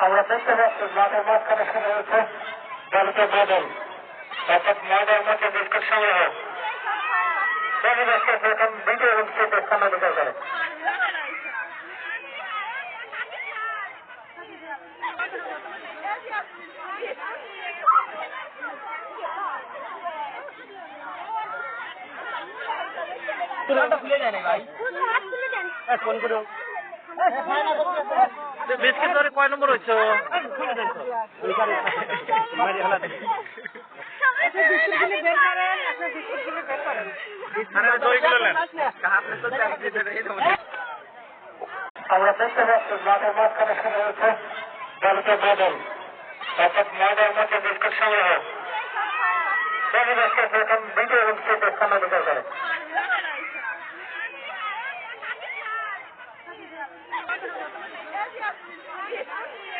আমরা দেখতে পাচ্ছি মাঠের মাঝখানে শুরু হয়েছে দলিত বদল, অর্থাৎ ময়দার মধ্যে বিস্কুট সংগ্রহ। দেখা যাচ্ছে এখন দ্বিতীয় রুমটিতে সামনে দিতে পারে। ফোন করো বিস্কিট ধরে কয় নম্বর হচ্ছে আমরা দেখতে পাচ্ছি মাঠের মাঝখানে শুরু হয়েছে দলিত বদল, অর্থাৎ ময়দার মধ্যে বিস্কুট সংগ্রহ। দেখা যাচ্ছে এখন দ্বিতীয় রুমটিতে সামনে দিতে পারে।